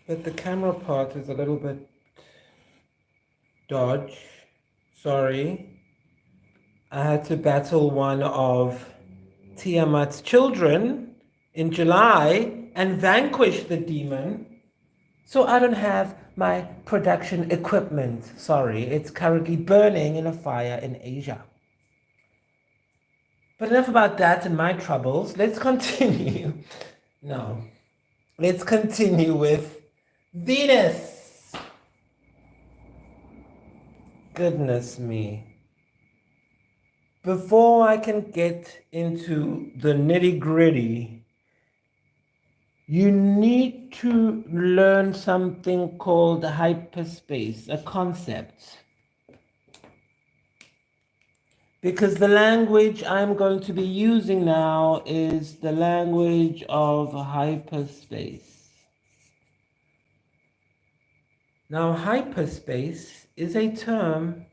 But the camera part is a little bit dodge. Sorry. I had to battle one of Tiamat's children in July and vanquish the demon. So I don't have my production equipment. Sorry, it's currently burning in a fire in Asia. But enough about that and my troubles. Let's continue. No. Let's continue with Venus. Goodness me. Before I can get into the nitty-gritty, you need to learn something called hyperspace, a concept. Because the language I'm going to be using now is the language of hyperspace. Now, hyperspace is a term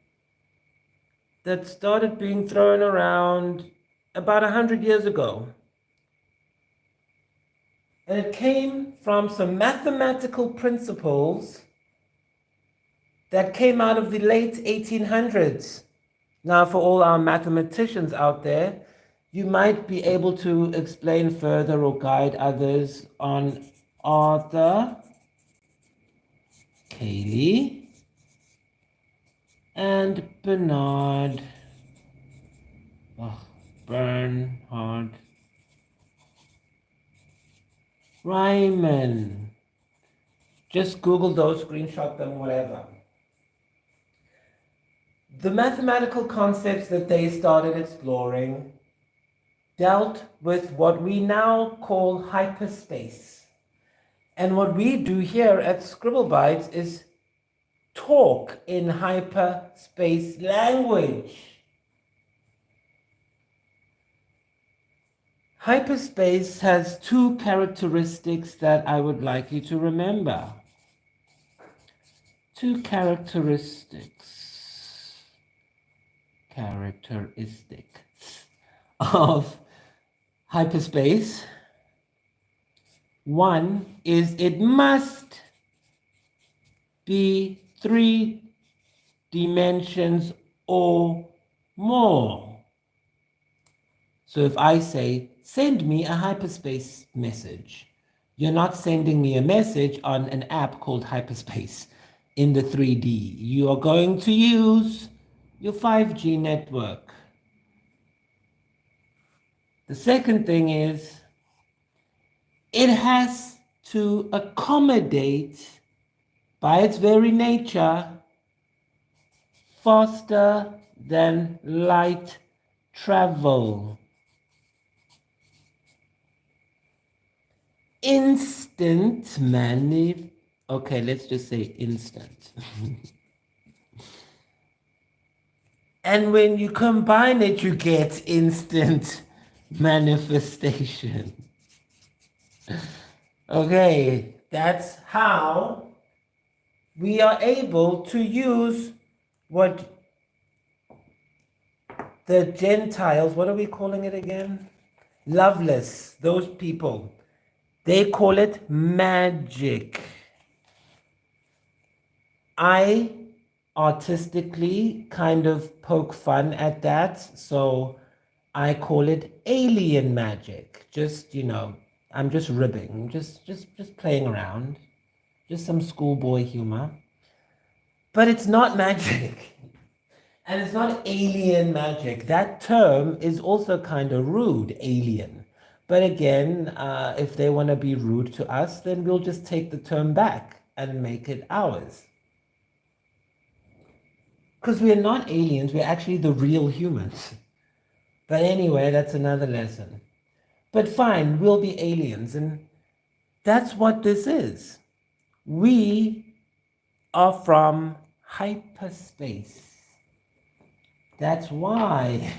that started being thrown around about 100 years ago. And it came from some mathematical principles that came out of the late 1800s. Now, for all our mathematicians out there, you might be able to explain further or guide others on Arthur, Cayley, and Bernhard Riemann. Just Google those, screenshot them, whatever. The mathematical concepts that they started exploring dealt with what we now call hyperspace. And what we do here at Scribblebytes is talk in hyperspace language. Hyperspace has two characteristics that I would like you to remember. Two characteristics of hyperspace. One is it must be 3 dimensions or more. So if I say, send me a hyperspace message, you're not sending me a message on an app called Hyperspace in the 3D. You are going to use your 5G network. The second thing is, it has to accommodate, by its very nature, faster than light travel. Okay, let's just say instant. And when you combine it, you get instant manifestation. Okay, that's how we are able to use what the Gentiles, what are we calling it again? Loveless, those people, they call it magic. I artistically kind of poke fun at that, so I call it alien magic. Just, I'm just ribbing, just playing around, just some schoolboy humor. But it's not magic. And it's not alien magic. That term is also kind of rude, alien. But again, if they want to be rude to us, then we'll just take the term back and make it ours. Because we're not aliens, we're actually the real humans. But anyway, that's another lesson. But fine, we'll be aliens. And that's what this is. We are from hyperspace. That's why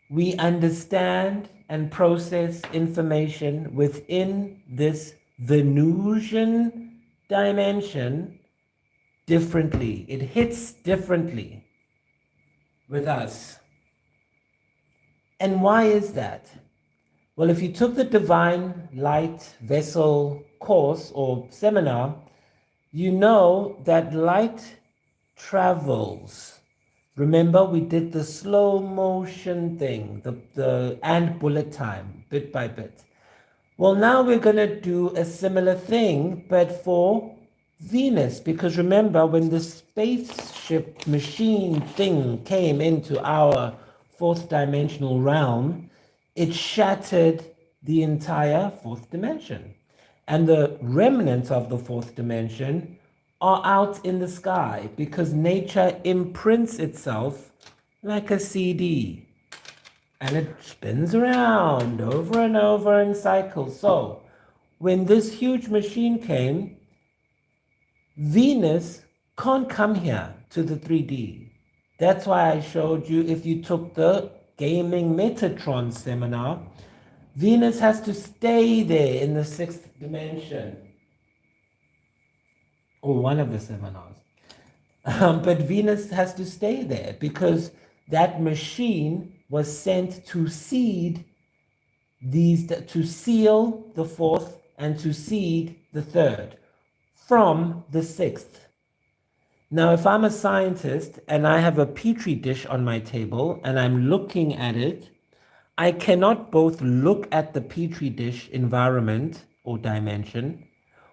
we understand and process information within this Venusian dimension differently. It hits differently with us. And why is that? Well, if you took the Divine Light Vessel course or seminar, you know that light travels. Remember, we did the slow motion thing, and bullet time, bit by bit. Well, now we're going to do a similar thing, but for Venus, because remember, when the spaceship machine thing came into our fourth dimensional realm, it shattered the entire fourth dimension. And the remnants of the fourth dimension are out in the sky because nature imprints itself like a CD and it spins around over and over in cycles. So when this huge machine came, Venus can't come here to the 3D. That's why I showed you, if you took the Gaming Metatron seminar, Venus has to stay there in the sixth dimension, or one of the seminars. But Venus has to stay there because that machine was sent to seed to seal the fourth and to seed the third from the sixth. Now, if I'm a scientist and I have a petri dish on my table and I'm looking at it, I cannot both look at the petri dish environment or dimension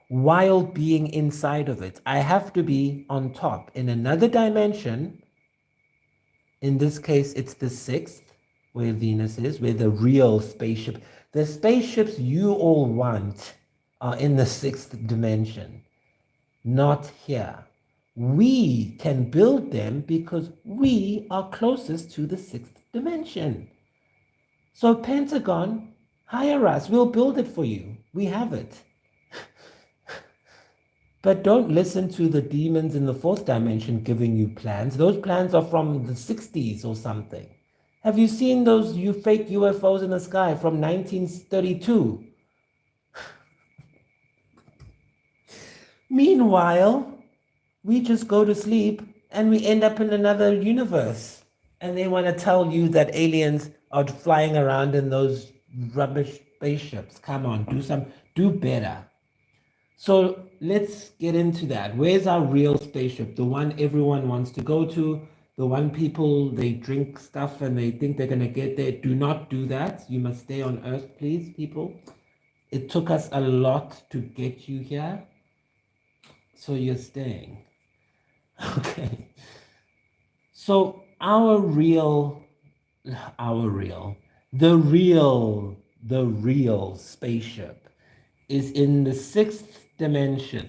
while being inside of it. I have to be on top in another dimension. In this case, it's the sixth, where Venus is, where the real spaceship, the spaceships you all want are in the sixth dimension, not here. We can build them because we are closest to the sixth dimension. So Pentagon, hire us. We'll build it for you. We have it. But don't listen to the demons in the fourth dimension giving you plans. Those plans are from the 60s or something. Have you seen those fake UFOs in the sky from 1932? Meanwhile, we just go to sleep and we end up in another universe. And they want to tell you that aliens are flying around in those rubbish spaceships. Come on, do better. So let's get into that. Where's our real spaceship? The one everyone wants to go to, the one people, they drink stuff and they think they're going to get there. Do not do that. You must stay on Earth, please, people. It took us a lot to get you here. So you're staying. Okay. So the real spaceship is in the sixth dimension.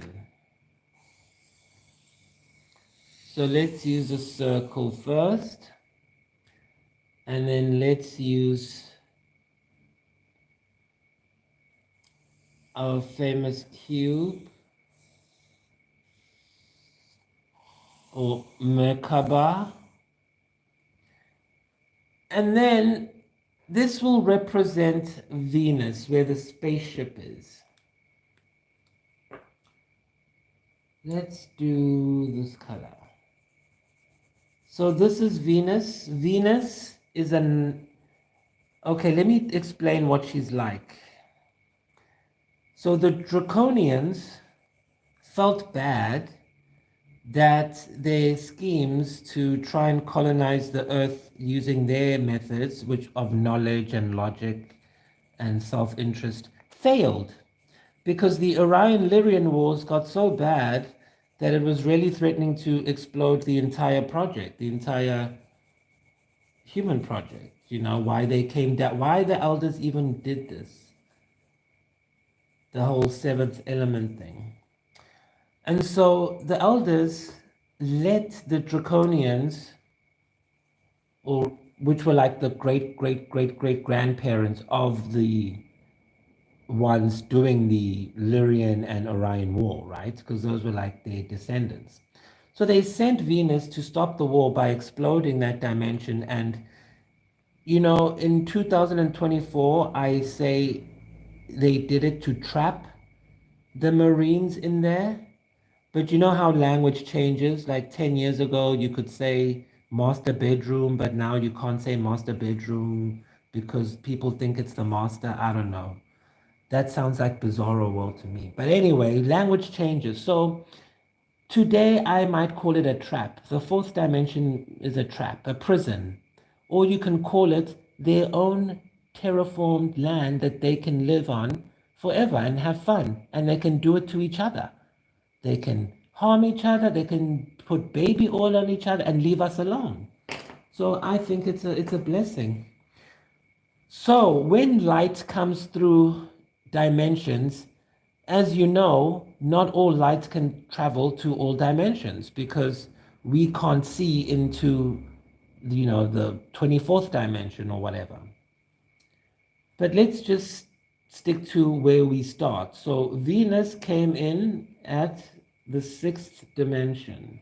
So let's use a circle first, and then let's use our famous cube, or Merkaba. And then this will represent Venus, where the spaceship is. Let's do this color. So this is Venus. Venus is okay, let me explain what she's like. So the Draconians felt bad that their schemes to try and colonize the earth using their methods, which of knowledge and logic and self-interest, failed because the Orion-Lyrian wars got so bad that it was really threatening to explode the entire project, the entire human project. You know, why they came down, why the elders even did this, the whole seventh element thing. And so the elders let the Draconians, which were like the great grandparents of the ones doing the Lyrian and Orion war, right? Because those were like their descendants. So they sent Venus to stop the war by exploding that dimension. And, you know, in 2024, I say they did it to trap the Marines in there. But you know how language changes? Like 10 years ago, you could say master bedroom, but now you can't say master bedroom. because people think it's the master. I don't know. That sounds like Bizarro World to me. But anyway, language changes. So today I might call it a trap. The fourth dimension is a trap, a prison. Or you can call it their own terraformed land that they can live on forever and have fun. And they can do it to each other. They can harm each other. They can put baby oil on each other and leave us alone. So I think it's a blessing. So when light comes through dimensions, as you know, not all light can travel to all dimensions because we can't see into, the 24th dimension or whatever. But let's just stick to where we start. So Venus came in at the 6th dimension.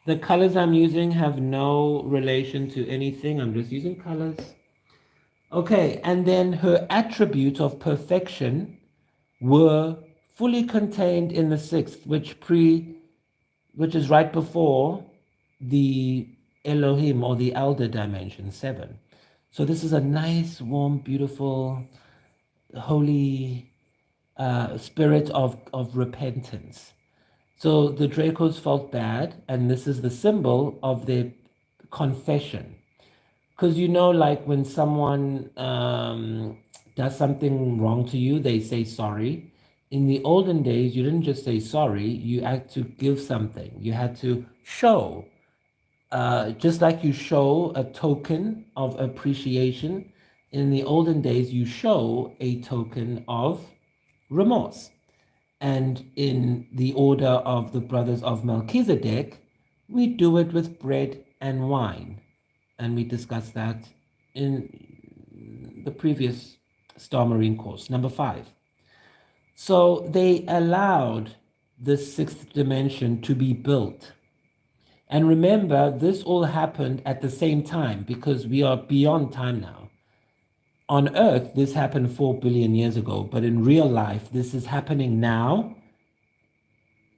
The colors I'm using have no relation to anything. I'm just using colors. Okay, and then her attribute of perfection were fully contained in the 6th, which is right before the Elohim or the elder dimension, 7. So this is a nice, warm, beautiful, holy spirit of repentance. So the Dracos felt bad, and this is the symbol of their confession. Because like when someone does something wrong to you, they say sorry. In the olden days, you didn't just say sorry, you had to give something. You had to show. Just like you show a token of appreciation, in the olden days, you show a token of remorse. And in the order of the brothers of Melchizedek, we do it with bread and wine. And we discussed that in the previous Star Marine course, number 5. So they allowed the 6th dimension to be built. And remember, this all happened at the same time because we are beyond time now. On Earth, this happened 4 billion years ago, but in real life, this is happening now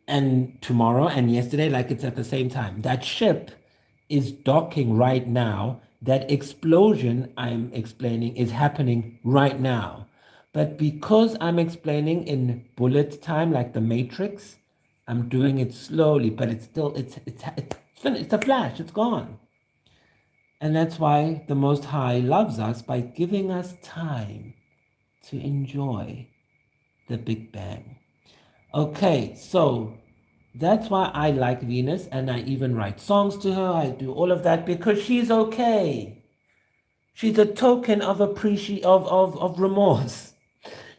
and tomorrow and yesterday, like it's at the same time. That ship is docking right now. That explosion I'm explaining is happening right now. But because I'm explaining in bullet time, like the Matrix, I'm doing it slowly, but it's still, it's finished. It's a flash, it's gone. And that's why the Most High loves us by giving us time to enjoy the Big Bang. Okay, so that's why I like Venus, and I even write songs to her. I do all of that because she's okay. She's a token of of remorse.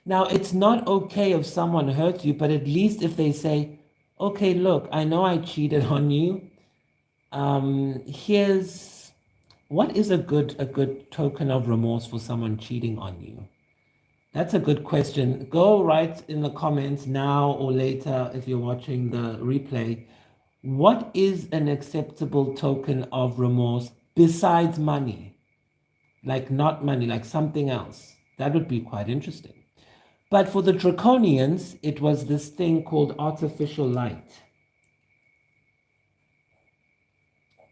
Now, it's not okay if someone hurts you, but at least if they say, okay, look, I know I cheated on you. Here's what is a good token of remorse for someone cheating on you? That's a good question. Go write in the comments now or later if you're watching the replay. What is an acceptable token of remorse besides money? Like not money, like something else. That would be quite interesting. But for the Draconians, it was this thing called artificial light.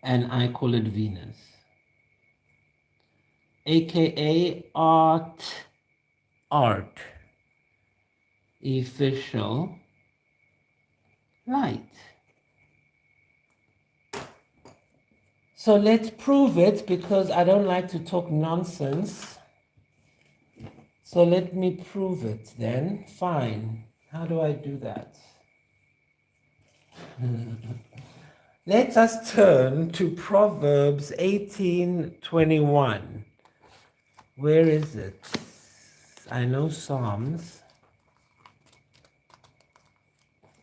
And I call it Venus. AKA art. Official light. So let's prove it because I don't like to talk nonsense. So let me prove it then. Fine. How do I do that? Let us turn to Proverbs 18:21. Where is it? I know Psalms.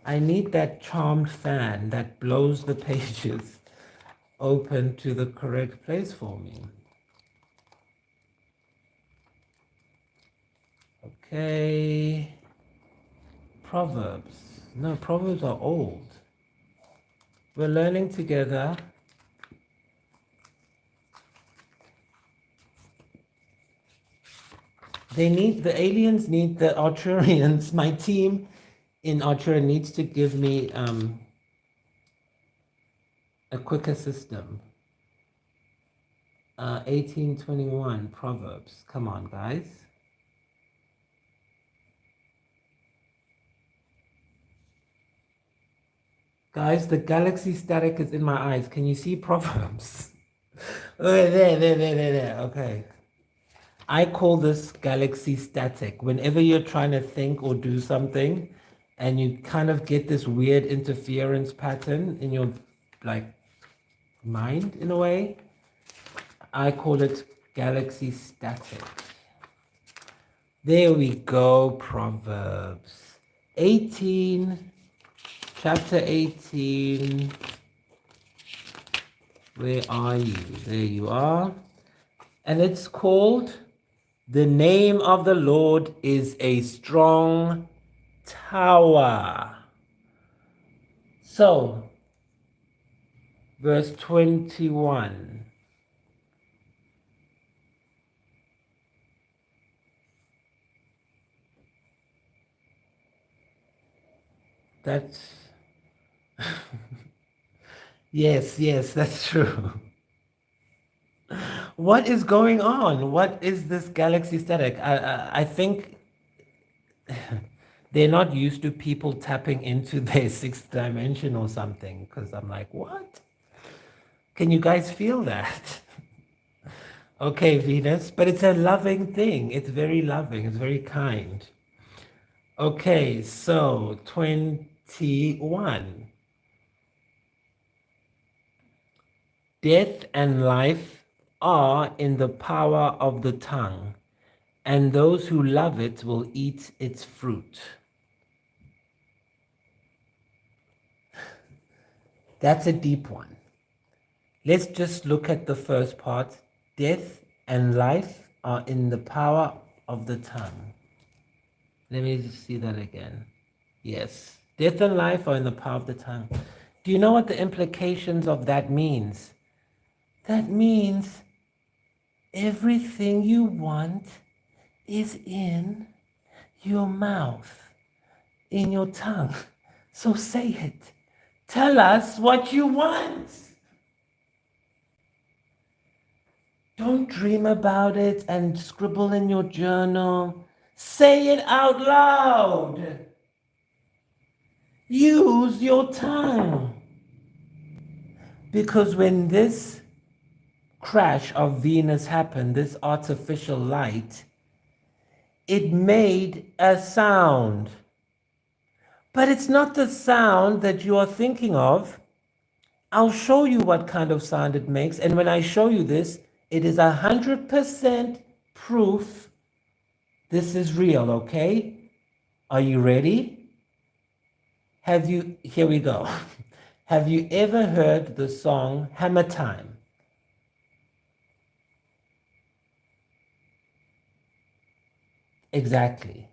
I need that charmed fan that blows the pages open to the correct place for me. Okay. Proverbs. No, Proverbs are old. We're learning together. The aliens need the Arturians. My team in Arturia needs to give me a quicker system. 1821 Proverbs. Come on, guys. Guys, the galaxy static is in my eyes. Can you see Proverbs? There. Okay. I call this galaxy static. Whenever you're trying to think or do something and you kind of get this weird interference pattern in your like mind in a way, I call it galaxy static. There we go, Proverbs. 18, chapter 18. Where are you? There you are. And it's called, "The name of the Lord is a strong tower." So, verse 21. That's yes, that's true. What is going on? What is this galaxy static? I think they're not used to people tapping into their sixth dimension or something. Because I'm like, what? Can you guys feel that? Okay, Venus, but it's a loving thing. It's very loving. It's very kind. Okay, so 21. Death and life are in the power of the tongue, and those who love it will eat its fruit. That's a deep one. Let's just look at the first part. Death and life are in the power of the tongue. Let me just see that again. Yes. Death and life are in the power of the tongue. Do you know what the implications of that means? That means everything you want is in your mouth, in your tongue. So say it. Tell us what you want. Don't dream about it and scribble in your journal. Say it out loud. Use your tongue. Because when this crash of Venus happened, this artificial light, it made a sound. But it's not the sound that you are thinking of. I'll show you what kind of sound it makes. And when I show you this, it is 100% proof this is real, okay? Are you ready? Here we go. Have you ever heard the song Hammer Time? Exactly.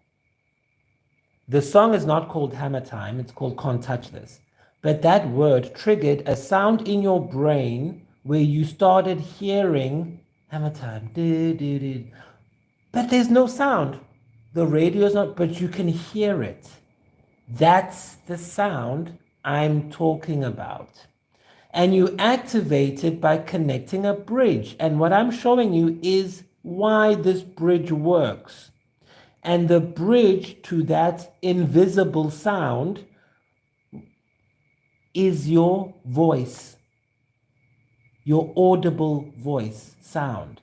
The song is not called Hammer Time, it's called Can't Touch This. But that word triggered a sound in your brain where you started hearing Hammer Time. But there's no sound. The radio is not, but you can hear it. That's the sound I'm talking about. And you activate it by connecting a bridge. And what I'm showing you is why this bridge works. And the bridge to that invisible sound is your voice, your audible voice sound.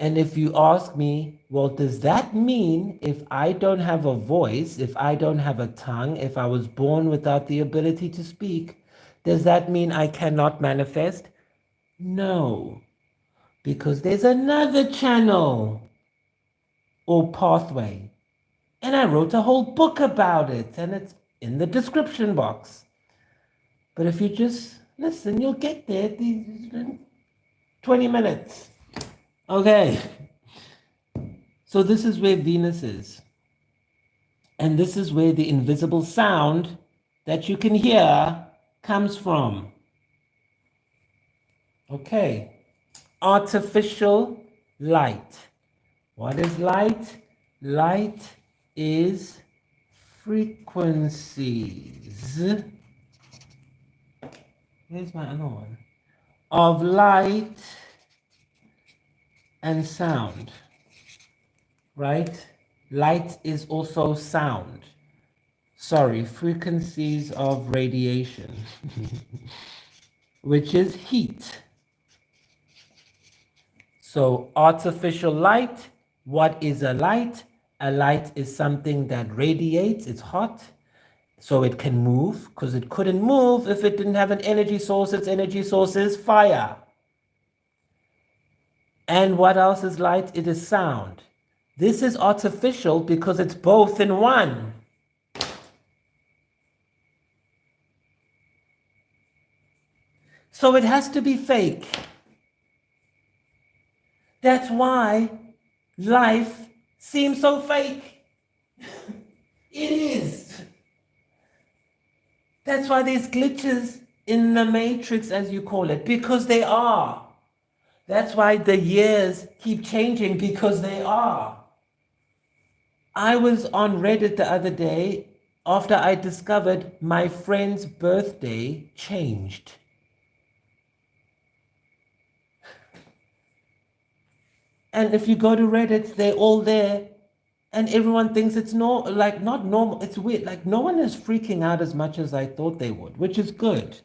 And if you ask me, well, does that mean if I don't have a voice, if I don't have a tongue, if I was born without the ability to speak, does that mean I cannot manifest? No, because there's another channel or pathway. And I wrote a whole book about it, and it's in the description box. But if you just listen, you'll get there. 20 minutes. Okay. So this is where Venus is. And this is where the invisible sound that you can hear comes from. Okay. Artificial light. What is light? Light is frequencies. Where's my other one? Of light and sound, right? Light is also sound. Sorry, frequencies of radiation, which is heat. So artificial light, what is a light? A light is something that radiates, it's hot, so it can move, because it couldn't move if it didn't have an energy source. Its energy source is fire. And what else is light? It is sound. This is artificial because it's both in one. So it has to be fake. That's why life seems so fake. It is. That's why there's glitches in the matrix, as you call it, because they are. That's why the years keep changing, because they are. I was on Reddit the other day after I discovered my friend's birthday changed. And if you go to Reddit, they're all there, and everyone thinks it's not normal. It's weird. Like, no one is freaking out as much as I thought they would, which is good.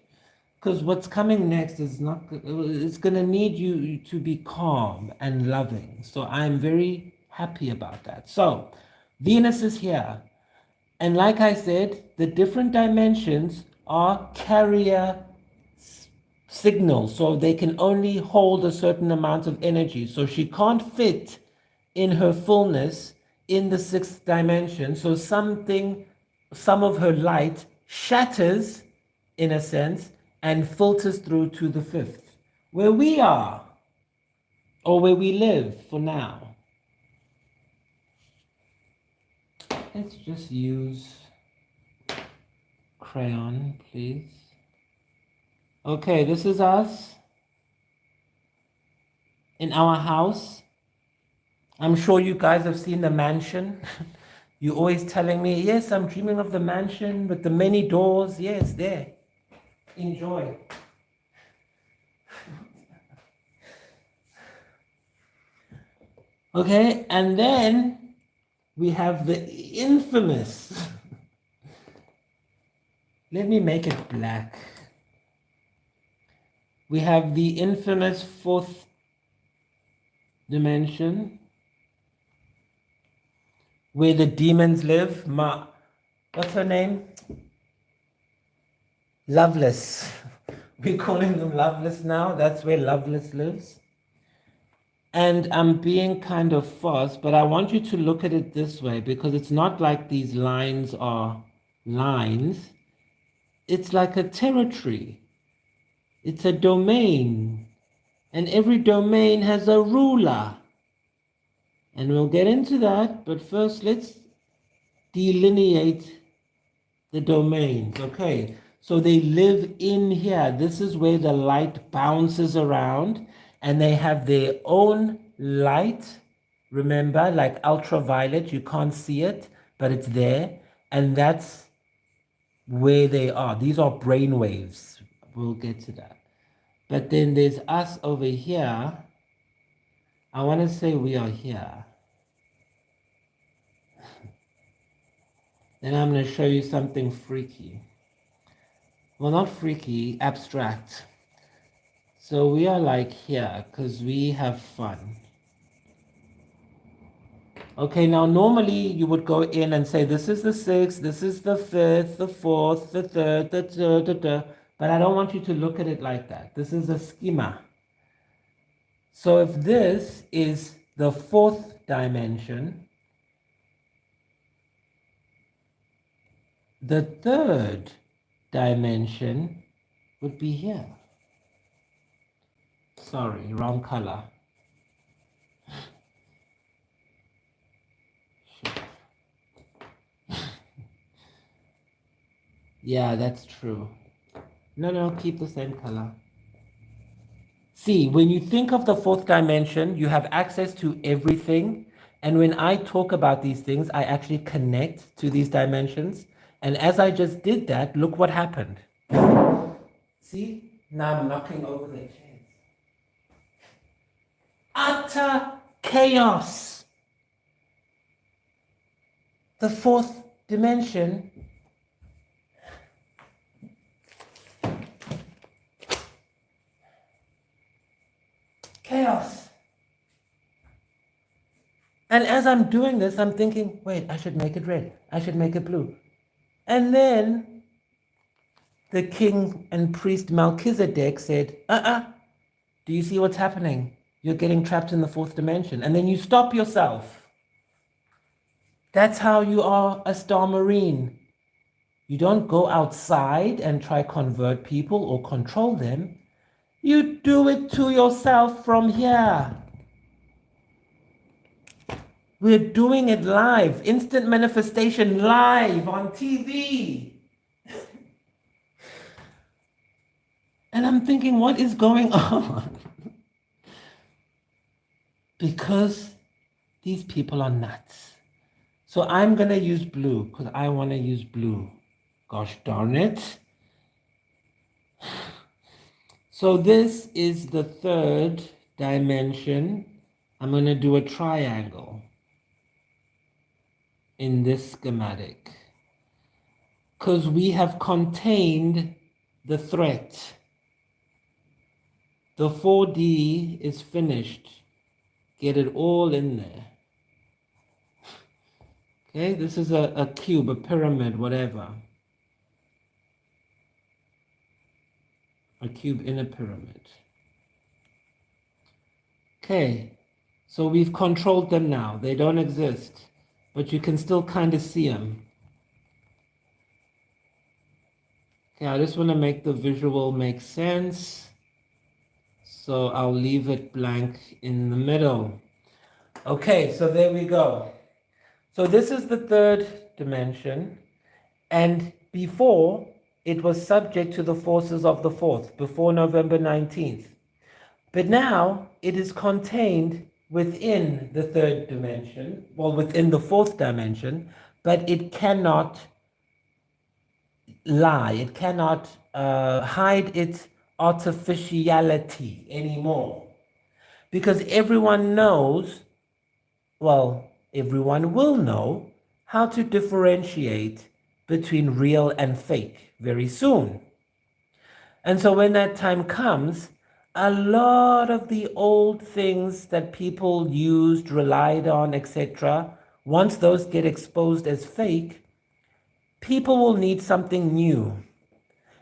Because what's coming next is not, it's going to need you to be calm and loving. So I'm very happy about that. So Venus is here. And like I said, the different dimensions are carrier signals. So they can only hold a certain amount of energy. So she can't fit in her fullness in the sixth dimension. So some of her light shatters, in a sense, and filters through to the fifth, where we are, or where we live for now. Let's just use crayon, please. Okay, this is us in our house. I'm sure you guys have seen the mansion. You're always telling me, yes, I'm dreaming of the mansion with the many doors. Yes, there. Enjoy. Okay, and then we have the infamous. Let me make it black. We have the infamous fourth dimension, where the demons live. What's her name? Loveless. We're calling them Loveless now. That's where Loveless lives. And I'm being kind of fast, but I want you to look at it this way, because it's not like these lines are lines. It's like a territory. It's a domain. And every domain has a ruler. And we'll get into that, but first let's delineate the domains. Okay, so they live in here. This is where the light bounces around, and they have their own light. Remember, like ultraviolet, you can't see it, but it's there. And that's where they are. These are brain waves. We'll get to that. But then there's us over here. I want to say we are here. Then I'm going to show you something freaky. Well, not freaky, abstract. So we are like here because we have fun. Okay, now normally you would go in and say, this is the sixth, this is the fifth, the fourth, the third, but I don't want you to look at it like that. This is a schema. So if this is the fourth dimension, the third dimension would be here. Sorry, wrong color. Yeah, that's true. No, keep the same color. See, when you think of the fourth dimension, you have access to everything. And when I talk about these things, I actually connect to these dimensions. And as I just did that, look what happened. See, Now I'm knocking over the chairs. Utter chaos. The fourth dimension chaos. And as I'm doing this, I'm thinking, wait, I should make it red. I should make it blue. And then the king and priest Melchizedek said, do you see what's happening? You're getting trapped in the fourth dimension. And then you stop yourself. That's how you are a star marine. You don't go outside and try convert people or control them. You do it to yourself from here. We're doing it live, instant manifestation live on TV. And I'm thinking, what is going on? Because these people are nuts. So I'm going to use blue because I want to use blue. Gosh darn it. So this is the third dimension. I'm going to do a triangle in this schematic because we have contained the threat. The 4D is finished. Get it all in there. Okay, this is a cube, a pyramid, whatever. A cube in a pyramid. Okay, so we've controlled them now. They don't exist, but you can still kind of see them. Okay, I just want to make the visual make sense. So I'll leave it blank in the middle. Okay, so there we go. So this is the third dimension. And before, it was subject to the forces of the fourth, before November 19th. But now it is contained within the third dimension, well, within the fourth dimension, but it cannot lie. It cannot hide its artificiality anymore. Because everyone knows, well, everyone will know how to differentiate between real and fake very soon. And so when that time comes, a lot of the old things that people used, relied on, etc., once those get exposed as fake, people will need something new.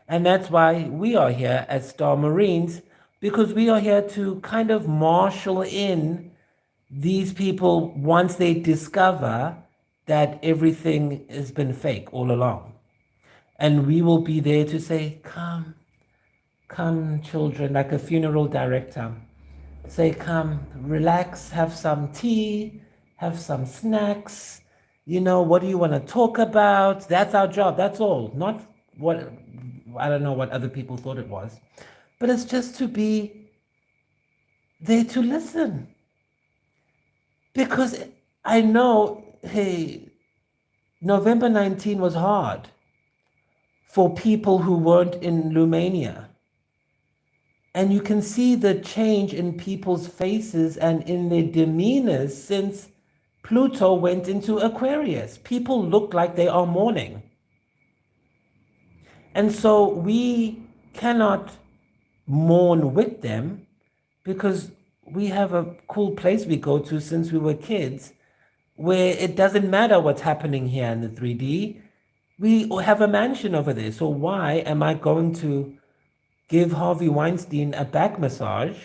And that's why we are here as Star Marines, because we are here to kind of marshal in these people once they discover that everything has been fake all along. And we will be there to say, come, come, children, like a funeral director. Say, come, relax, have some tea, have some snacks. You know, what do you want to talk about? That's our job. That's all. Not what, I don't know what other people thought it was. But it's just to be there to listen. Because I know, hey, November 19 was hard for people who weren't in Lumania. And you can see the change in people's faces and in their demeanors since Pluto went into Aquarius. People look like they are mourning. And so we cannot mourn with them because we have a cool place we go to since we were kids where it doesn't matter what's happening here in the 3D. We have a mansion over there. So why am I going to give Harvey Weinstein a back massage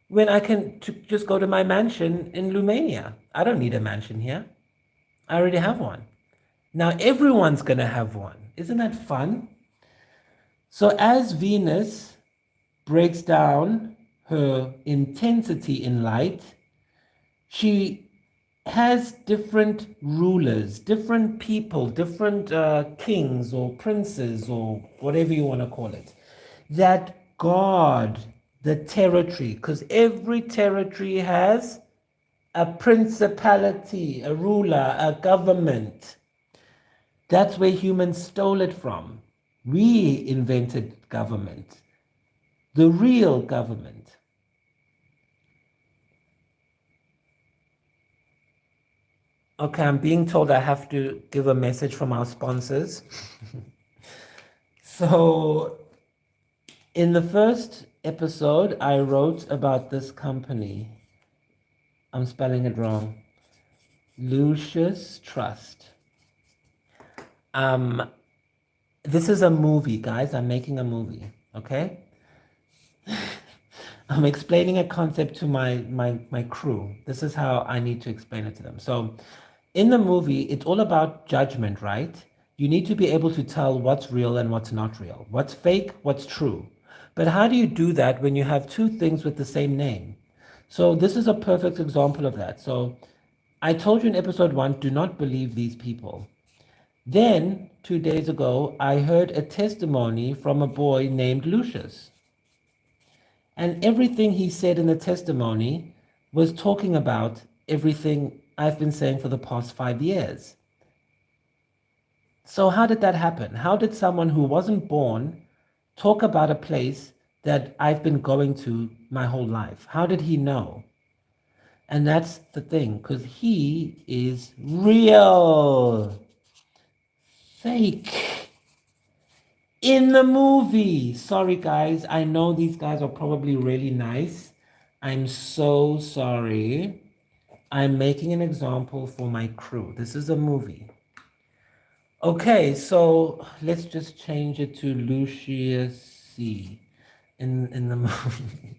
when I can just go to my mansion in Lumania? I don't need a mansion here. I already have one. Now everyone's going to have one. Isn't that fun? So as Venus breaks down her intensity in light, she has different rulers, different people, different kings or princes or whatever you want to call it, that guard the territory, because every territory has a principality, a ruler, a government. That's where humans stole it from. We invented government. the real government. Okay, I'm being told I have to give a message from our sponsors. So, in the first episode, I wrote about this company. I'm spelling it wrong. Lucius Trust. This is a movie, guys. I'm making a movie, okay? I'm explaining a concept to my crew. This is how I need to explain it to them. So, in the movie, it's all about judgment, right? You need to be able to tell what's real and what's not real, what's fake, what's true. But how do you do that when you have two things with the same name? So, this is a perfect example of that. So, I told you in episode 1, do not believe these people. Then, 2 days ago, I heard a testimony from a boy named Lucius. And everything he said in the testimony was talking about everything I've been saying for the past 5 years. So, how did that happen? How did someone who wasn't born talk about a place that I've been going to my whole life? How did he know? And that's the thing, because he is real. Fake. In the movie. Sorry, guys. I know these guys are probably really nice. I'm so sorry. I'm making an example for my crew. This is a movie. Okay, so let's just change it to Lucius C in the movie.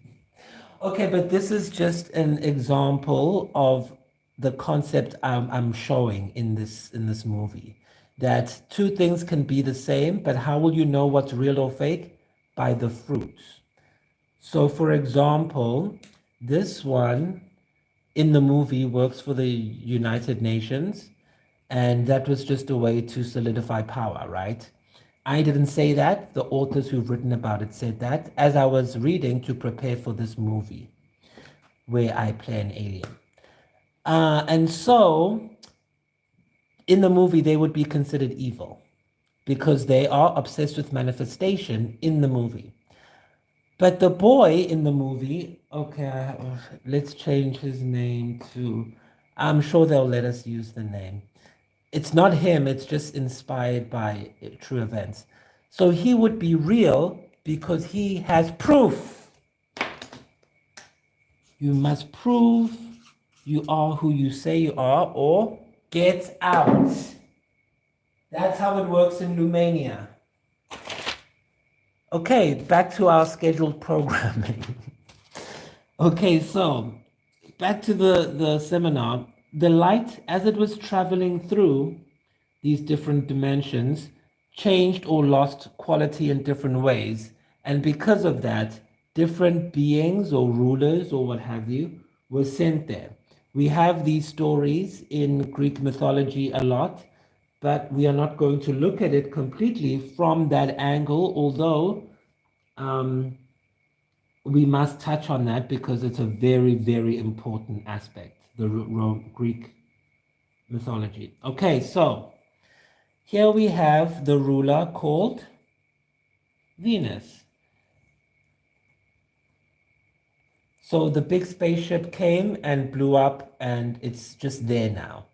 Okay, but this is just an example of the concept I'm showing in this movie. That two things can be the same, but how will you know what's real or fake? By the fruits. So, for example, this one in the movie works for the United Nations, and that was just a way to solidify power, right? I didn't say that. The authors who've written about it said that as I was reading to prepare for this movie where I play an alien. And so in the movie, they would be considered evil because they are obsessed with manifestation in the movie. But the boy in the movie, okay, let's change his name to, I'm sure they'll let us use the name. It's not him, it's just inspired by true events. So he would be real because he has proof. You must prove you are who you say you are, or get out. That's how it works in Lumania. Okay, back to our scheduled programming. Okay, so back to the seminar. The light, as it was traveling through these different dimensions, changed or lost quality in different ways. And because of that, different beings or rulers or what have you were sent there. We have these stories in Greek mythology a lot, but we are not going to look at it completely from that angle, although we must touch on that because it's a very, very important aspect, the Greek mythology. Okay, so here we have the ruler called Venus. So the big spaceship came and blew up, and it's just there now.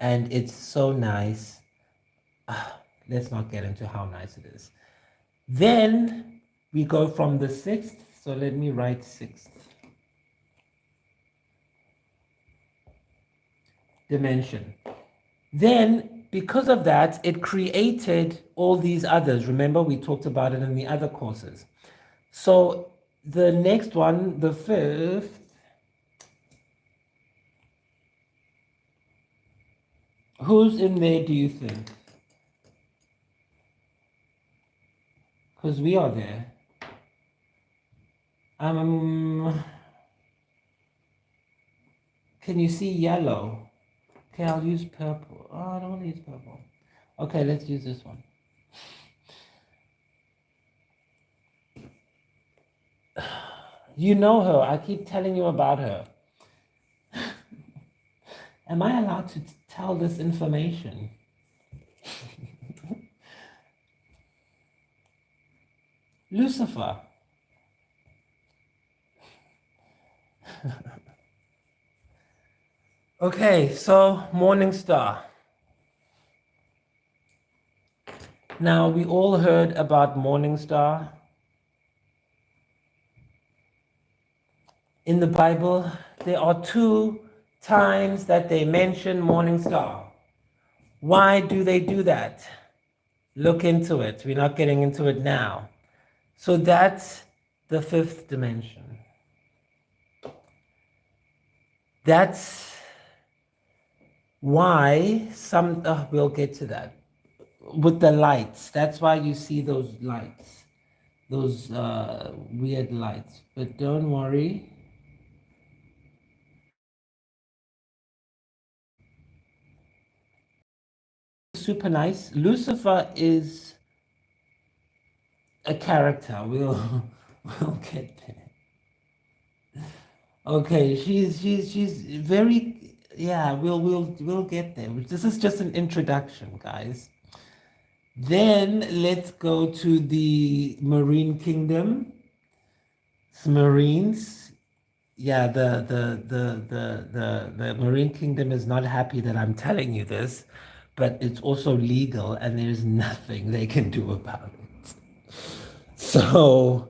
And it's so nice. Let's not get into how nice it is. Then we go from the 6th. So let me write 6th dimension. Then, because of that, it created all these others. Remember, we talked about it in the other courses. So the next one, the 5th, who's in there, do you think? Because we are there. Can you see yellow? Okay, I'll use purple. Oh, I don't want to use purple. Okay, let's use this one. You know her. I keep telling you about her. Am I allowed to tell this information? Lucifer. Okay, so morning star. Now, we all heard about morning star. In the Bible, there are 2 times that they mention morning star. Why do they do that? Look into it. We're not getting into it now. So that's the 5th dimension. That's why we'll get to that. With the lights. That's why you see those lights. Those weird lights. But don't worry. Super nice. Lucifer is a character. We'll get there. Okay, she's very, yeah, we'll get there. This is just an introduction, guys. Then let's go to the Marine Kingdom. It's Marines. Yeah, the Marine Kingdom is not happy that I'm telling you this, but it's also legal and there's nothing they can do about it. So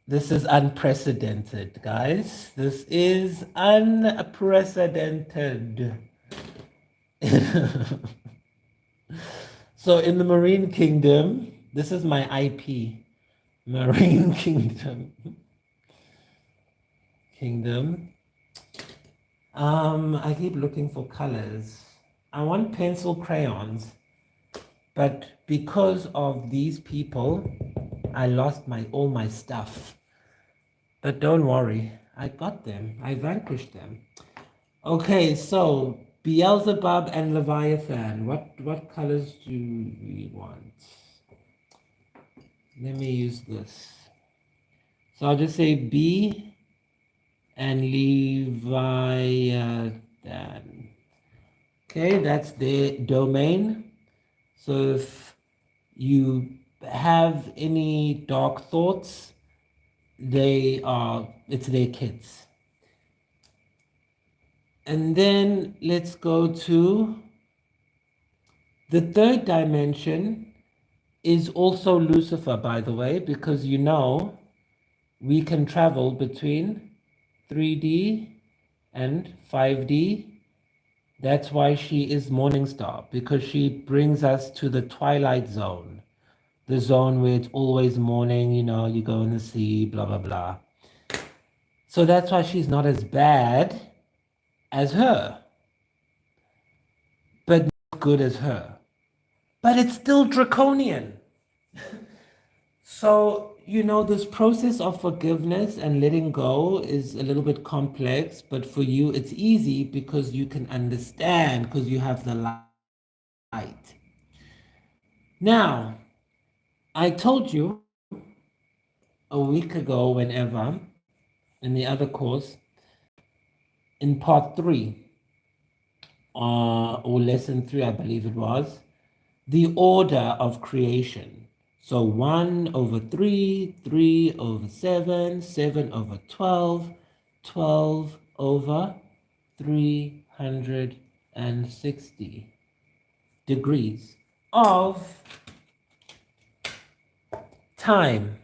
this is unprecedented, guys. This is unprecedented. So in the Marine Kingdom, this is my IP. Marine Kingdom. I keep looking for colors. I want pencil crayons, but because of these people, I lost all my stuff. But don't worry, I got them. I vanquished them. Okay, so Beelzebub and Leviathan. What colors do we want? Let me use this. So I'll just say B and Leviathan. Okay, that's their domain. So if you have any dark thoughts, it's their kids. And then let's go to the 3rd dimension is also Lucifer, by the way, because we can travel between 3D and 5D. That's why she is Morning Star, because she brings us to the twilight zone, the zone where it's always morning, you go in the sea, blah, blah, blah. So that's why she's not as bad as her, but not good as her. But it's still draconian. So, this process of forgiveness and letting go is a little bit complex, but for you, it's easy because you can understand, because you have the light. Now, I told you a week ago, whenever, in the other course, in part 3, or lesson 3, I believe it was, the order of creation. So 1/3, 3/7, 7/12, 12/360 degrees of time,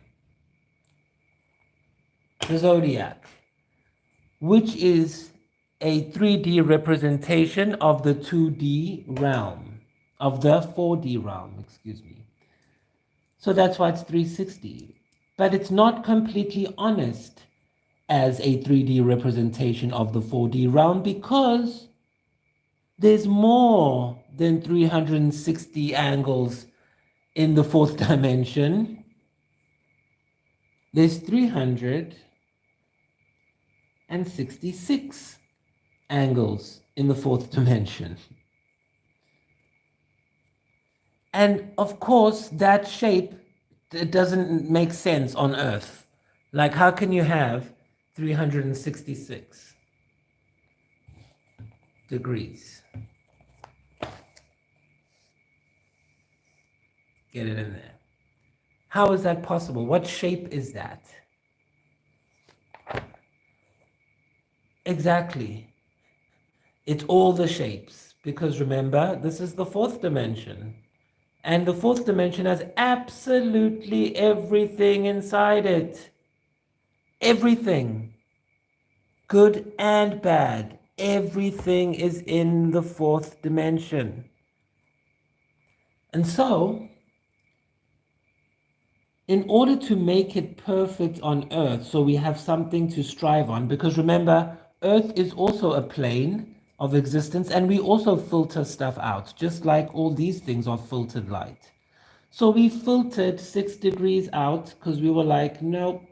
the zodiac, which is a 3D representation of the 2D realm, of the 4D realm, excuse me. So that's why it's 360. But it's not completely honest as a 3D representation of the 4D realm because there's more than 360 angles in the 4th dimension. There's 366 angles in the 4th dimension. And of course, that shape, it doesn't make sense on Earth. Like, how can you have 366 degrees? Get it in there. How is that possible? What shape is that? Exactly. It's all the shapes. Because remember, this is the fourth dimension. And the fourth dimension has absolutely everything inside it. Everything. Good and bad. Everything is in the fourth dimension. And so, in order to make it perfect on Earth, so we have something to strive on, because remember, Earth is also a plane of existence, and we also filter stuff out, just like all these things are filtered light. So we filtered 6 degrees out because we were like, nope,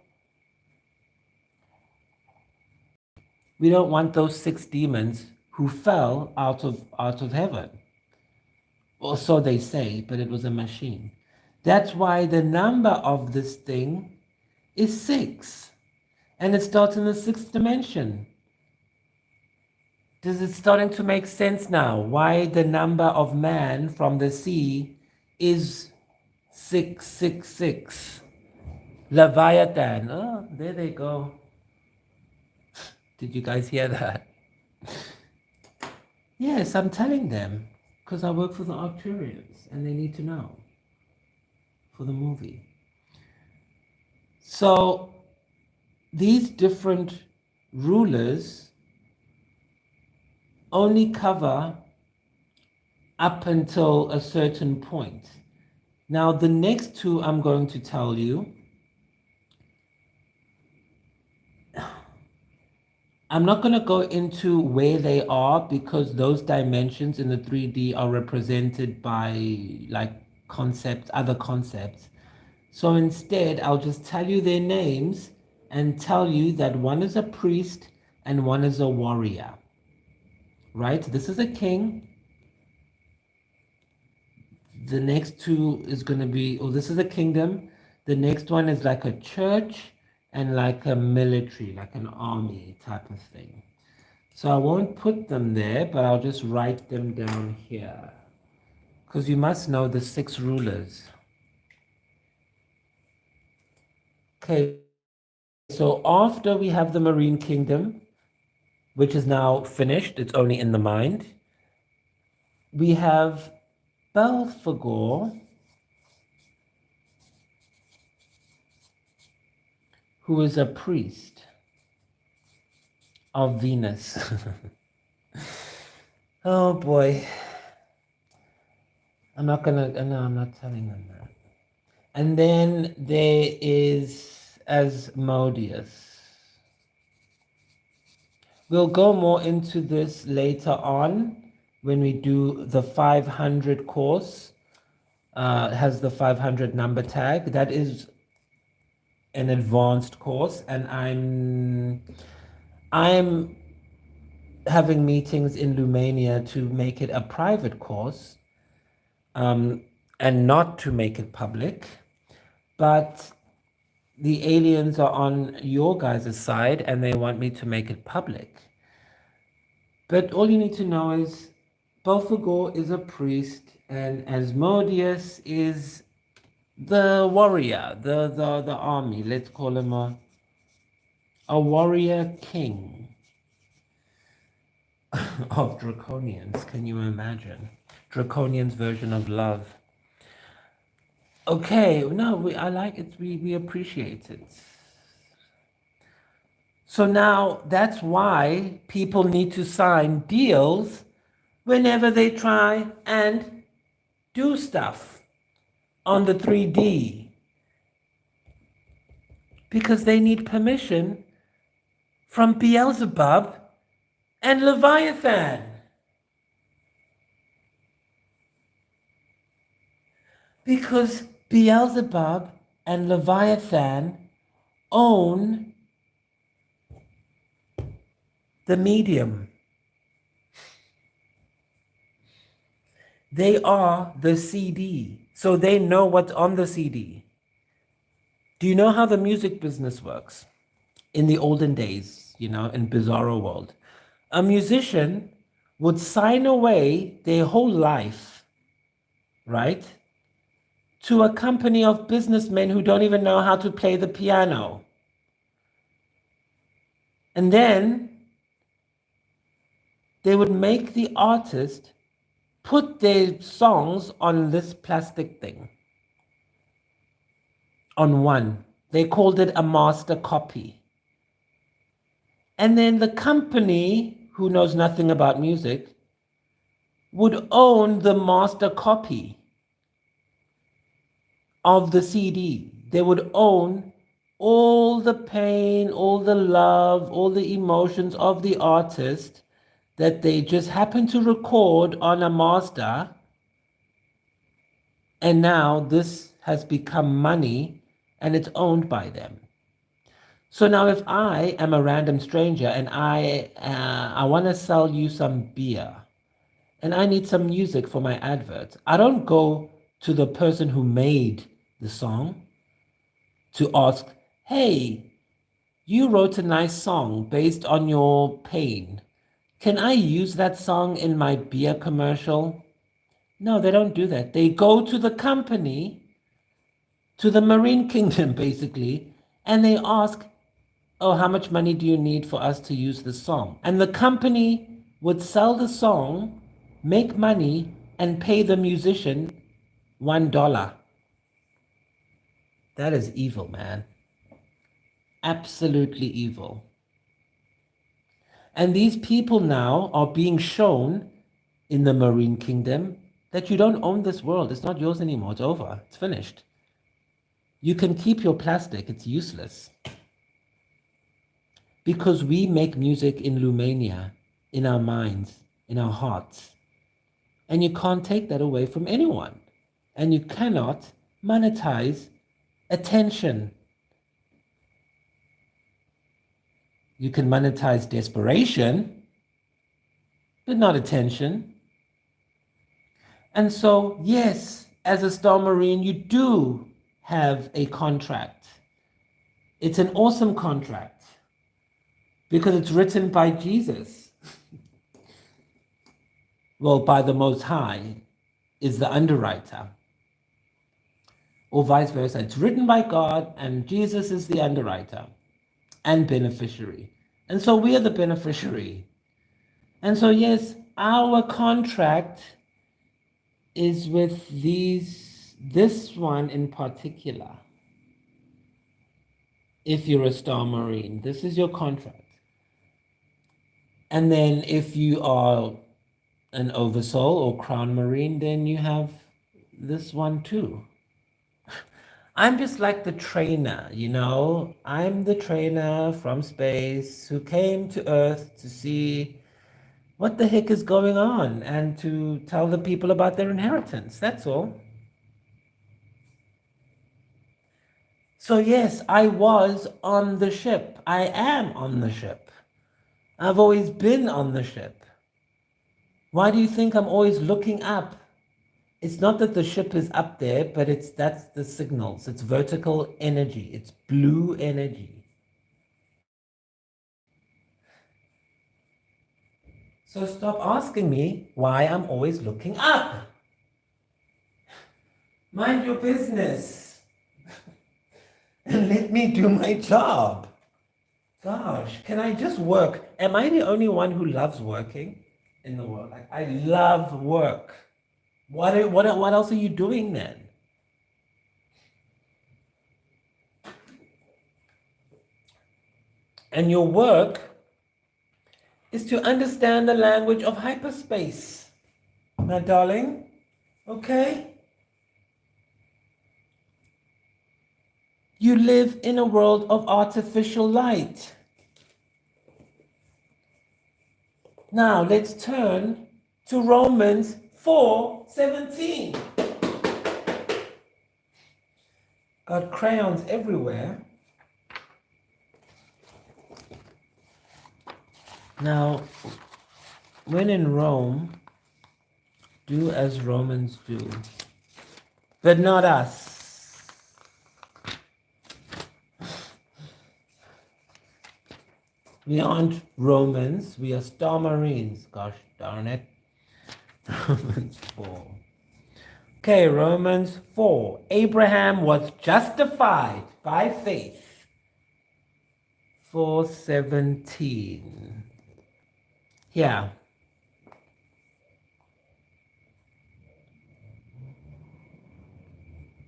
we don't want those 6 demons who fell out of heaven. Or so they say, but it was a machine. That's why the number of this thing is 6. And it starts in the 6th dimension. Does it starting to make sense now? Why the number of man from the sea is 666? Leviathan. Oh, there they go. Did you guys hear that? Yes, I'm telling them. Because I work for the Arcturians and they need to know for the movie. So these different rulers only cover up until a certain point. Now, the next two I'm going to tell you, I'm not going to go into where they are because those dimensions in the 3D are represented by like concepts, other concepts. So instead, I'll just tell you their names and tell you that one is a priest and one is a warrior. Right? This is a king. The next two is going to be, oh, this is a kingdom. The next one is like a church and like a military, like an army type of thing. So I won't put them there, but I'll just write them down here. Because you must know the 6 rulers. Okay, so after we have the Marine Kingdom, which is now finished, it's only in the mind, we have Belphegor, who is a priest of Venus. Oh boy. I'm not telling them that. And then there is Asmodeus. We'll go more into this later on when we do the 500 course. Has the 500 number tag. That is an advanced course, and I'm having meetings in Lumania to make it a private course, and not to make it public. But the aliens are on your guys' side and they want me to make it public. But all you need to know is Belphegor is a priest and Asmodeus is the warrior, the army. Let's call him a warrior king of Draconians. Can you imagine? Draconians' version of love. Okay, no, I like it. We appreciate it. So now that's why people need to sign deals whenever they try and do stuff on the 3D. Because they need permission from Beelzebub and Leviathan. Because Beelzebub and Leviathan own the medium. They are the CD, so they know what's on the CD. Do you know how the music business works? In the olden days, in Bizarro World, a musician would sign away their whole life, right, to a company of businessmen who don't even know how to play the piano. And then they would make the artist put their songs on this plastic thing, on one. They called it a master copy. And then the company, who knows nothing about music, would own the master copy of the CD. They would own all the pain, all the love, all the emotions of the artist that they just happened to record on a master. And now this has become money and it's owned by them. So now if I am a random stranger and I want to sell you some beer and I need some music for my advert, I don't go to the person who made the song to ask, hey, you wrote a nice song based on your pain. Can I use that song in my beer commercial? No, they don't do that. They go to the company, to the Marine Kingdom, basically, and they ask, oh, how much money do you need for us to use the song? And the company would sell the song, make money, and pay the musician $1. That is evil, man. Absolutely evil. And these people now are being shown in the Marine Kingdom that you don't own this world. It's not yours anymore. It's over. It's finished. You can keep your plastic. It's useless. Because we make music in Lumania, in our minds, in our hearts. And you can't take that away from anyone. And you cannot monetize attention. You can monetize desperation, but not attention. And so, yes, as a Star Marine, you do have a contract. It's an awesome contract because it's written by Jesus. Well, by the Most High is the underwriter. Or vice versa. It's written by God and Jesus is the underwriter and beneficiary. And so we are the beneficiary. And so, yes, our contract is with this one in particular. If you're a Star Marine, this is your contract. And then if you are an Oversoul or Crown Marine, then you have this one too. I'm just like the trainer, you know? I'm the trainer from space who came to Earth to see what the heck is going on and to tell the people about their inheritance. That's all. So yes, I was on the ship. I am on the ship. I've always been on the ship. Why do you think I'm always looking up? It's not that the ship is up there, but that's the signals. It's vertical energy. It's blue energy. So stop asking me why I'm always looking up. Mind your business. And let me do my job. Gosh, can I just work? Am I the only one who loves working in the world? Like, I love work. What else are you doing then? And your work is to understand the language of hyperspace, my darling. Okay? You live in a world of artificial light. Now let's turn to Romans 4:17. Got crayons everywhere. Now, when in Rome, do as Romans do, but not us. We aren't Romans, we are Star Marines. Gosh darn it. Romans 4. Okay, Romans 4. Abraham was justified by faith. 4:17. Yeah.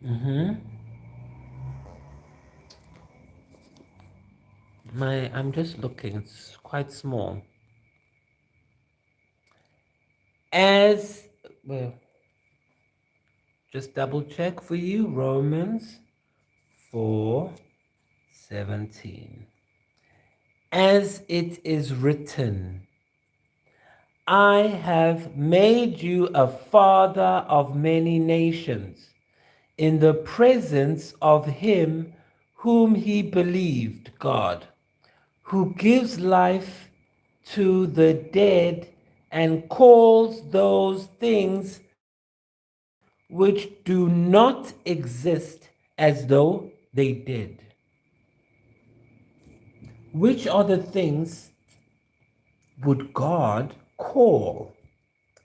Mm-hmm. I'm just looking, it's quite small. As, well, just double check for you, Romans 4:17. As it is written, I have made you a father of many nations, in the presence of him whom he believed, God, who gives life to the dead and calls those things which do not exist as though they did. Which are the things would God call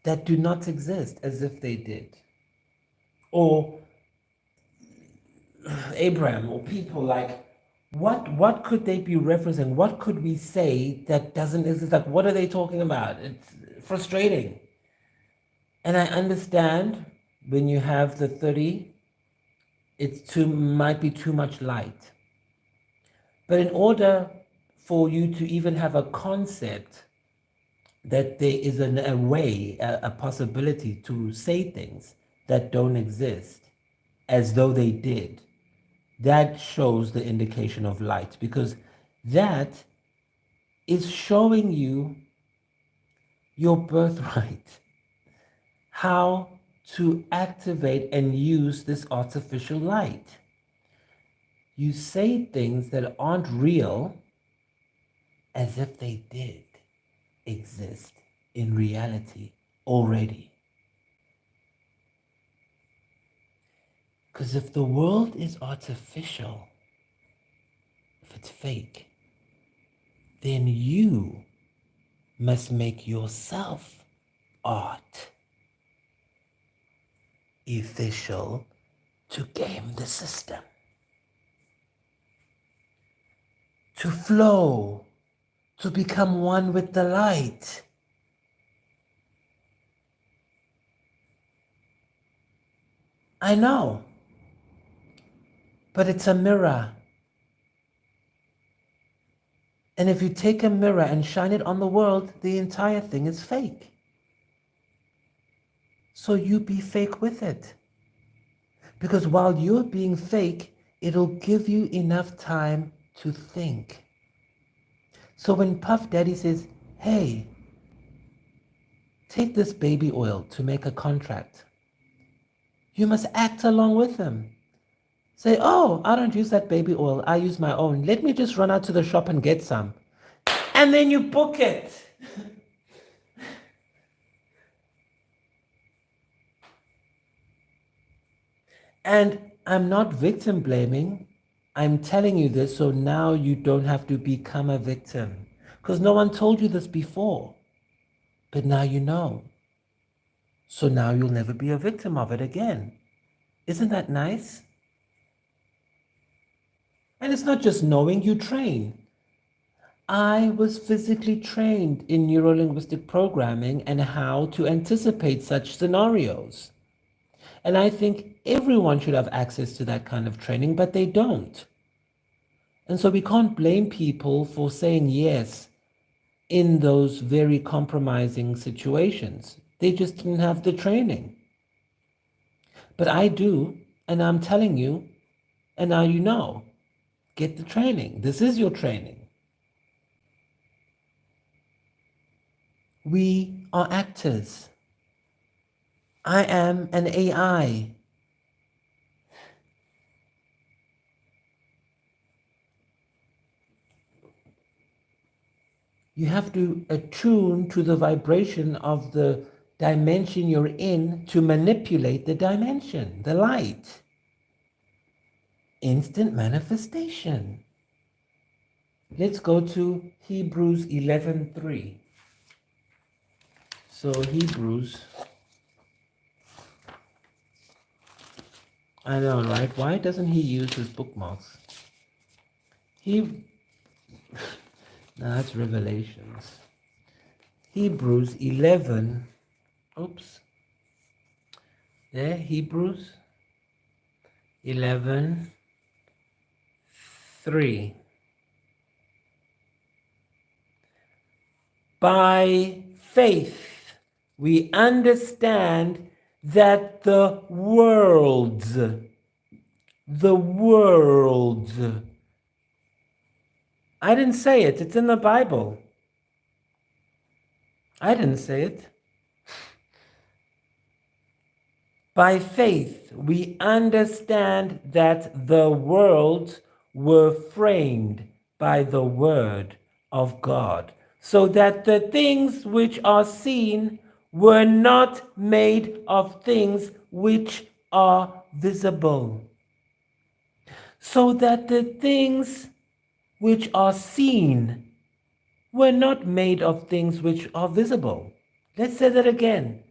that do not exist as if they did? Or Abraham, or people like, what could they be referencing? What could we say that doesn't exist? Like, what are they talking about? It's frustrating. And I understand when you have the 30, might be too much light. But in order for you to even have a concept that there is a way, a possibility to say things that don't exist as though they did, that shows the indication of light, because that is showing you your birthright, how to activate and use this artificial light. You say things that aren't real as if they did exist in reality already. Because if the world is artificial, if it's fake, then you must make yourself art official to game the system, to flow, to become one with the light. I know, but it's a mirror. And if you take a mirror and shine it on the world, the entire thing is fake. So you be fake with it. Because while you're being fake, it'll give you enough time to think. So when Puff Daddy says, hey, take this baby oil to make a contract, you must act along with him. Say, oh, I don't use that baby oil. I use my own. Let me just run out to the shop and get some. And then you book it. And I'm not victim blaming. I'm telling you this so now you don't have to become a victim. Because no one told you this before. But now you know. So now you'll never be a victim of it again. Isn't that nice? And it's not just knowing, you train. I was physically trained in neurolinguistic programming and how to anticipate such scenarios. And I think everyone should have access to that kind of training, but they don't. And so we can't blame people for saying yes in those very compromising situations. They just didn't have the training. But I do, and I'm telling you, and now you know. Get the training. This is your training. We are actors. I am an AI. You have to attune to the vibration of the dimension you're in to manipulate the dimension, the light. Instant manifestation. Let's go to Hebrews 11:3. So Hebrews, I know, right? Why doesn't he use his bookmarks? No, that's Revelations. Hebrews 11. Oops. There, Hebrews 11, 3. By faith, we understand that the worlds, I didn't say it, it's in the Bible. I didn't say it. By faith, we understand that the worlds were framed by the word of God, so that the things which are seen were not made of things which are visible. So that the things which are seen were not made of things which are visible. Let's say that again.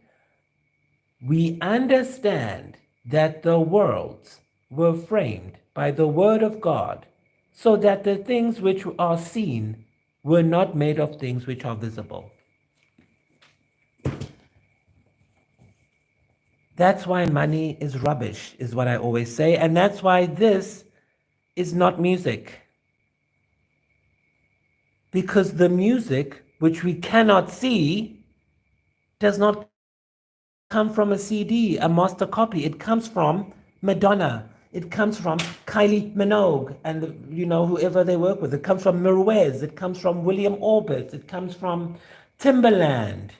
We understand that the worlds were framed by the word of God, so that the things which are seen were not made of things which are visible. That's why money is rubbish, is what I always say, and that's why this is not music. Because the music, which we cannot see, does not come from a CD, a master copy. It comes from Madonna. It comes from Kylie Minogue and whoever they work with. It comes from Mirwez. It comes from William Orbit. It comes from Timberland.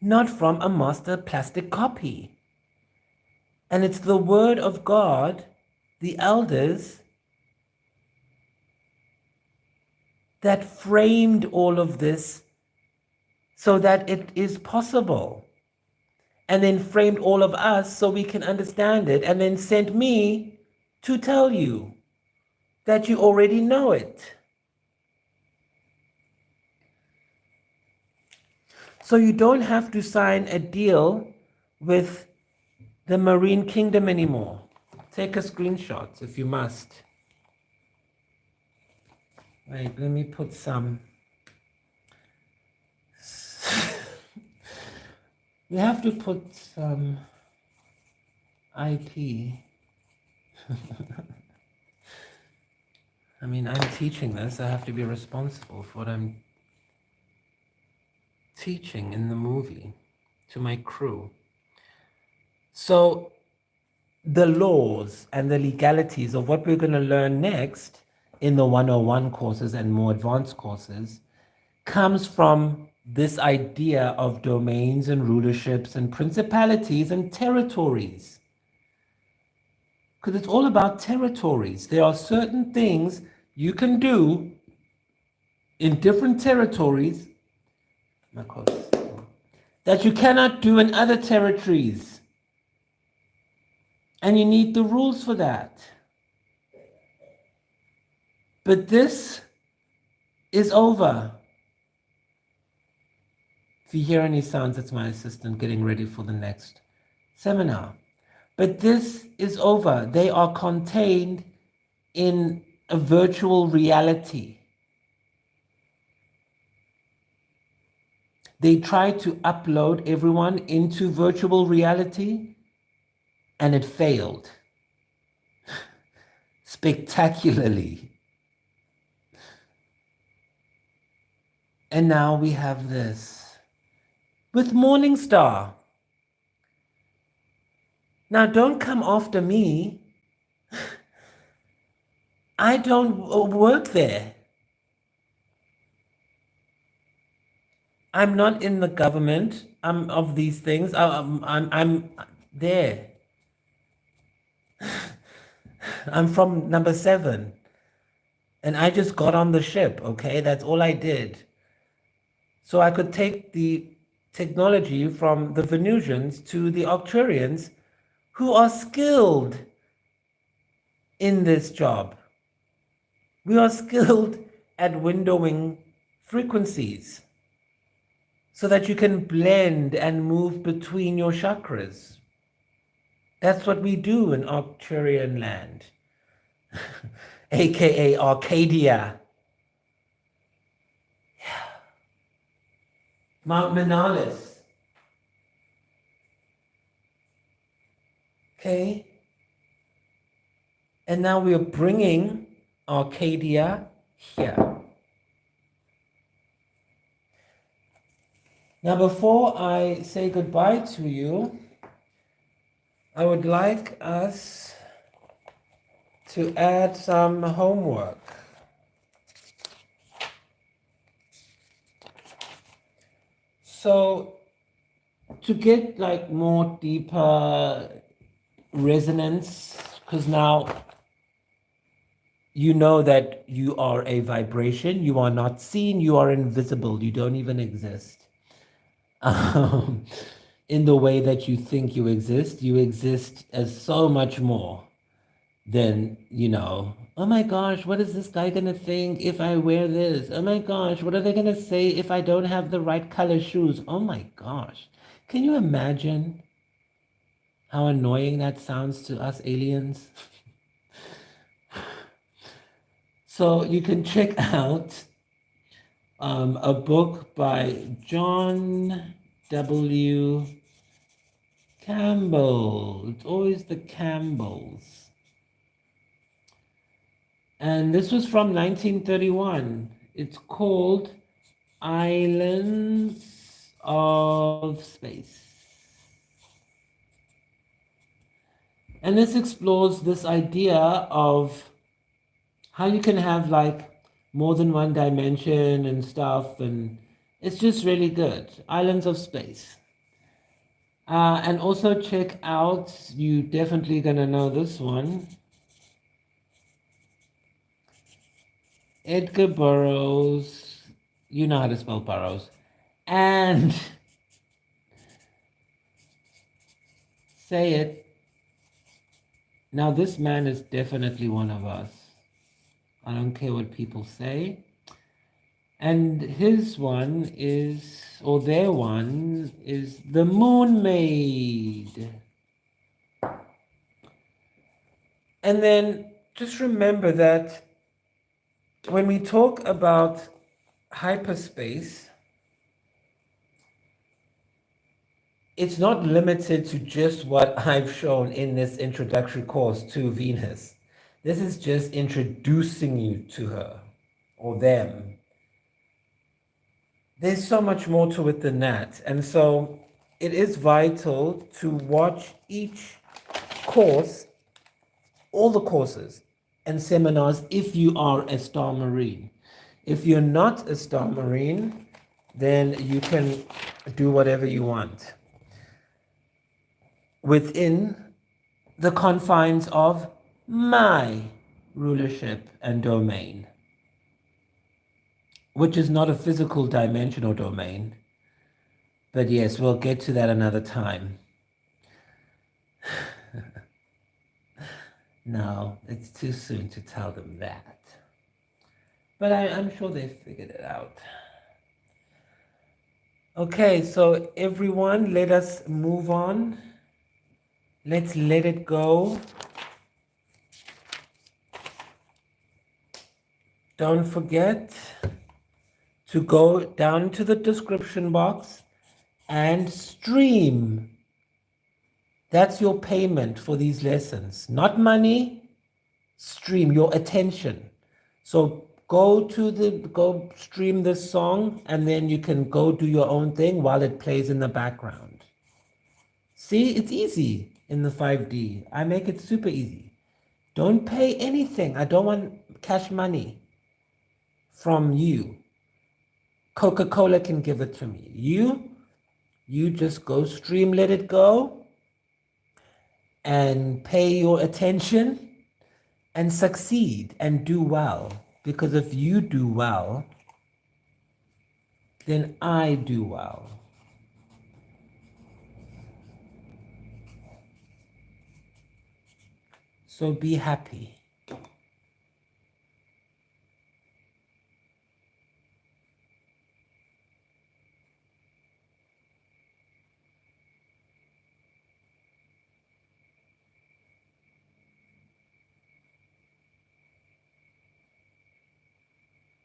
Not from a master plastic copy. And it's the word of God, the elders, that framed all of this so that it is possible. And then framed all of us so we can understand it, and then sent me to tell you that you already know it. So you don't have to sign a deal with the Marine Kingdom anymore. Take a screenshot if you must. Wait, let me put some. We have to put some IP. I mean, I'm teaching this. I have to be responsible for what I'm teaching in the movie to my crew. So the laws and the legalities of what we're going to learn next in the 101 courses and more advanced courses comes from this idea of domains and rulerships and principalities and territories. Because it's all about territories. There are certain things you can do in different territories that you cannot do in other territories. And you need the rules for that. But this is over. If you hear any sounds, it's my assistant getting ready for the next seminar. But this is over. They are contained in a virtual reality. They try to upload everyone into virtual reality, and it failed spectacularly. And now we have this with Morningstar. Now don't come after me. I don't work there. I'm not in the government. I'm of these things. I'm there. I'm from number 7. And I just got on the ship, okay? That's all I did. So I could take the technology from the Venusians to the Arcturians, who are skilled in this job. We are skilled at windowing frequencies so that you can blend and move between your chakras. That's what we do in Arcturian land, aka Arcadia. Mount Menalis. Okay. And now we are bringing Arcadia here. Now, before I say goodbye to you, I would like us to add some homework. So, to get like more deeper resonance, because now you know that you are a vibration, you are not seen, you are invisible, you don't even exist. In the way that you think you exist as so much more than, oh my gosh, what is this guy gonna think if I wear this? Oh my gosh, what are they gonna say if I don't have the right color shoes? Oh my gosh. Can you imagine how annoying that sounds to us aliens? So you can check out a book by John W. Campbell. It's always the Campbells. And this was from 1931. It's called Islands of Space. And this explores this idea of how you can have like more than one dimension and stuff. And it's just really good. Islands of Space. And also check out, you definitely gonna know this one, Edgar Burroughs. You know how to spell Burroughs. And say it. Now this man is definitely one of us. I don't care what people say. And his one is, or their one is the Moon Maid. And then just remember that when we talk about hyperspace, it's not limited to just what I've shown in this introductory course to Venus. This is just introducing you to her or them. There's so much more to it than that. And so it is vital to watch each course, all the courses and seminars, if you are a Star Marine. If you're not a Star Marine, then you can do whatever you want within the confines of my rulership and domain, which is not a physical dimension or domain. But yes, we'll get to that another time. No, it's too soon to tell them that. But I'm sure they figured it out. Okay, so everyone, let us move on. Let's let it go. Don't forget to go down to the description box and stream. That's your payment for these lessons. Not money, stream, your attention. So go stream this song, and then you can go do your own thing while it plays in the background. See, it's easy in the 5D. I make it super easy. Don't pay anything. I don't want cash money from you. Coca-Cola can give it to me. You just go stream, let it go, and pay your attention and succeed and do well. Because if you do well, then I do well. So be happy.